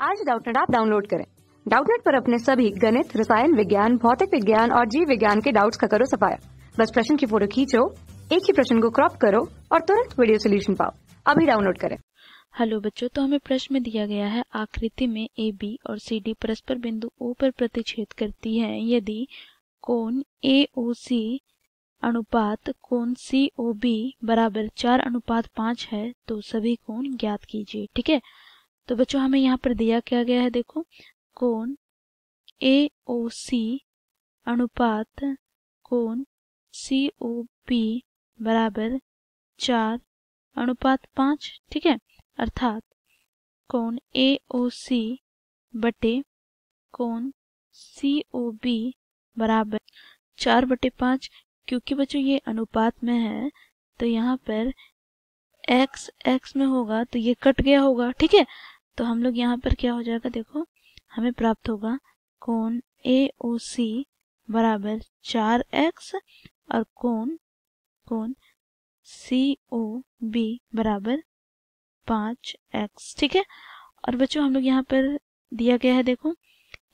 आज Doubtnut app download करें। Doubtnut पर अपने सभी गणित, रसायन विज्ञान, भौतिक विज्ञान और जीव विज्ञान के डाउट्स का करो सफाया। बस प्रश्न की फोटो खींचो, एक ही प्रश्न को क्रॉप करो और तुरंत वीडियो सोल्यूशन पाओ। अभी डाउनलोड करें। हेलो बच्चों, तो हमें प्रश्न में दिया गया है आकृति में ए बी और सी डी परस्पर बिंदु ओ पर प्रतिच्छेद करती हैं यदि कोण ए ओ सी अनुपात कोण सी ओ बी बराबर 4:5 है तो सभी कोण ज्ञात कीजिए। ठीक है, तो बच्चों हमें यहाँ पर दिया क्या गया है, देखो कोण ए ओ सी अनुपात कोण सी ओ बी बराबर 4:5। ठीक है, अर्थात कोण ए ओ सी बटे कोण सी ओ बी बराबर 4/5। क्योंकि बच्चों ये अनुपात में है तो यहाँ पर x x में होगा तो ये कट गया होगा। ठीक है, तो हम लोग यहाँ पर क्या हो जाएगा, देखो हमें प्राप्त होगा कोण ए ओ सी बराबर 4x और कोण सी ओ बी बराबर 5x। ठीक है, और बच्चों हम लोग यहाँ पर दिया गया है, देखो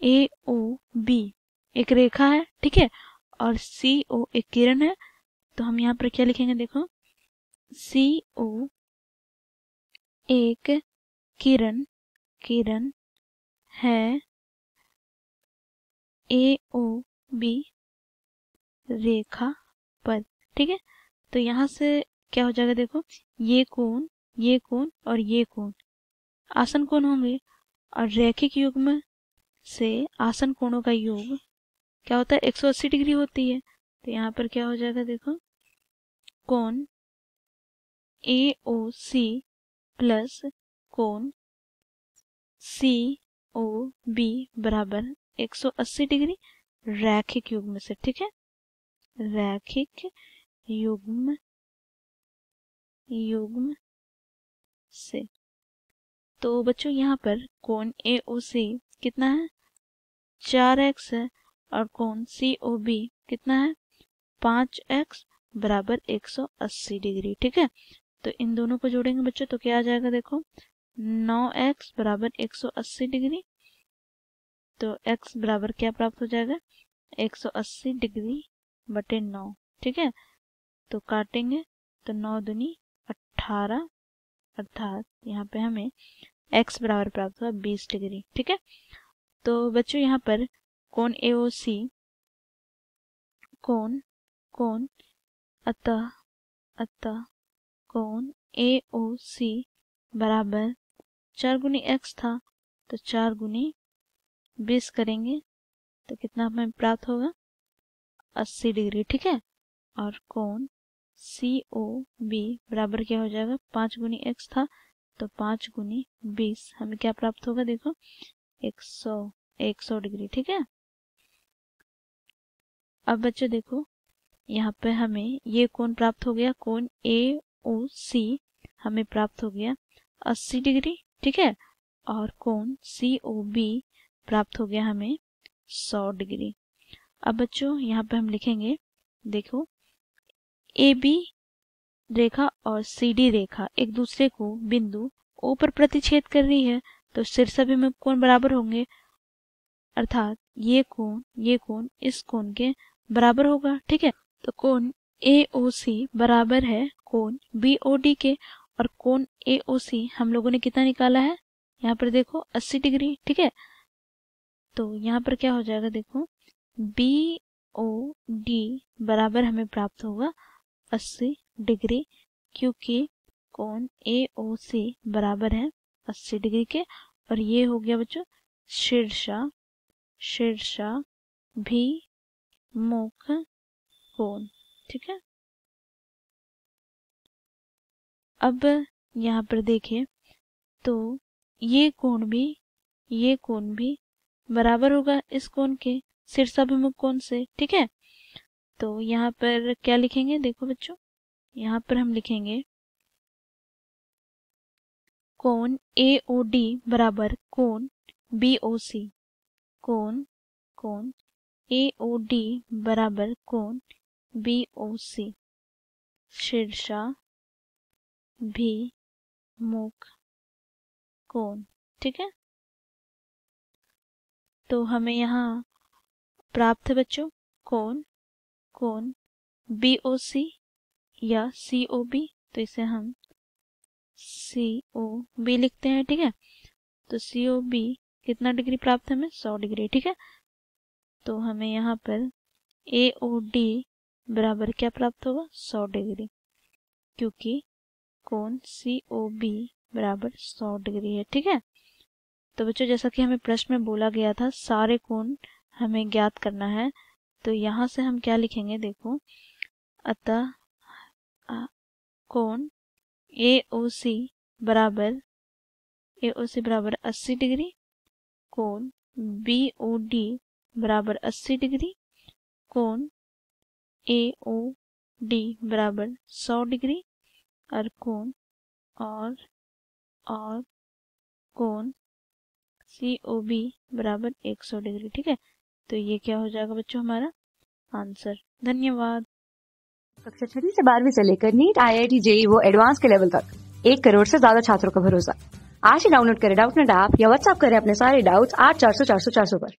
ए ओ बी एक रेखा है, ठीक है, और सी ओ एक किरण है। तो हम यहाँ पर क्या लिखेंगे, देखो सी ओ एक किरण है, ए ओ बी रेखा पर। ठीक है, तो यहाँ से क्या हो जाएगा, देखो ये कोण और ये कोण आसन कोण होंगे और रैखिक युग्म से आसन कोणों का योग क्या होता है, 180 डिग्री होती है। तो यहाँ पर क्या हो जाएगा, देखो कोण ए ओ सी प्लस कोण सी ओ बी बराबर 180 डिग्री रैखिक युग्म से। ठीक है, रैखिक युग्म से। तो बच्चों यहाँ पर कोण ए ओ सी कितना है, 4x है, और कोण सी ओ बी कितना है, 5x बराबर 180 डिग्री। ठीक है, तो इन दोनों को जोड़ेंगे बच्चों तो क्या आ जाएगा, देखो 9x बराबर 180 डिग्री। तो x बराबर क्या प्राप्त हो जाएगा, 180 डिग्री बटे 9। ठीक है, तो काटेंगे तो 9 दूनी 18, अर्थात यहाँ पे हमें x बराबर प्राप्त हुआ 20 डिग्री। ठीक है, तो बच्चों यहाँ पर कोण ए ओ सी कोण अतः कोण ए ओ सी बराबर 4 गुनी x था तो 4 गुनी 20 करेंगे तो कितना हमें प्राप्त होगा, 80 डिग्री। ठीक है, और कोण सी ओ बी बराबर क्या हो जाएगा, 5 गुनी x था तो 5 गुनी 20 हमें क्या प्राप्त होगा, देखो 100 डिग्री। ठीक है, अब बच्चों देखो यहाँ पे हमें ये कोण प्राप्त हो गया, कोण ए ओ सी हमें प्राप्त हो गया 80 डिग्री। ठीक है, और कोण सी ओ बी प्राप्त हो गया हमें 100 डिग्री। अब बच्चों यहाँ पे हम लिखेंगे, देखो ए बी रेखा और सी डी रेखा एक दूसरे को बिंदु ओ पर प्रतिच्छेद कर रही है तो शीर्षाभिमुख कोण बराबर होंगे, अर्थात ये कोण इस कोण के बराबर होगा। ठीक है, तो कोण ए ओ सी बराबर है कोण बी ओ डी के, और कोण ए ओ सी हम लोगों ने कितना निकाला है, यहाँ पर देखो 80 डिग्री। ठीक है, तो यहाँ पर क्या हो जाएगा, देखो बी ओ डी बराबर हमें प्राप्त होगा 80 डिग्री, क्योंकि कोण ए ओ सी बराबर है 80 डिग्री के। और ये हो गया बच्चों शीर्षाभिमुख कोण। ठीक है, अब यहाँ पर देखें तो ये कोण भी बराबर होगा इस कोण के शीर्षाभिमुख कोण से। ठीक है, तो यहाँ पर क्या लिखेंगे, देखो बच्चों यहाँ पर हम लिखेंगे कोण ए ओ डी बराबर कोण बी ओ सी, कोण ए ओ डी बराबर कोण बी ओ सी शीर्षाभिमुख कोण। ठीक है, तो हमें यहाँ प्राप्त है बच्चों कोण BOC या COB, तो इसे हम COB लिखते हैं, ठीक है। तो COB कितना डिग्री प्राप्त है हमें? 100 डिग्री, ठीक है। तो हमें यहाँ पर AOD बराबर क्या प्राप्त होगा? 100 डिग्री, क्योंकि कोण COB बराबर 100 डिग्री है, ठीक है। तो बच्चों जैसा कि हमें प्रश्न में बोला गया था सारे कोण हमें ज्ञात करना है, तो यहाँ से हम क्या लिखेंगे देखो, अतः कोण AOC बराबर 80 डिग्री, कोण BOD बराबर 80 डिग्री, कोण AOD बराबर 100 डिग्री और कोण COB बराबर 100 डिग्री, ठीक है। तो ये क्या हो जाएगा बच्चों हमारा आंसर। धन्यवाद। कक्षा 6वीं से 12वीं से लेकर नीट, IIT, JEE वो एडवांस के लेवल तक 1 करोड़ से ज्यादा छात्रों का भरोसा। आज ही डाउनलोड करें डाउटनेट ऐप या व्हाट्सएप करें अपने सारे डाउट्स 8400 400 400 पर।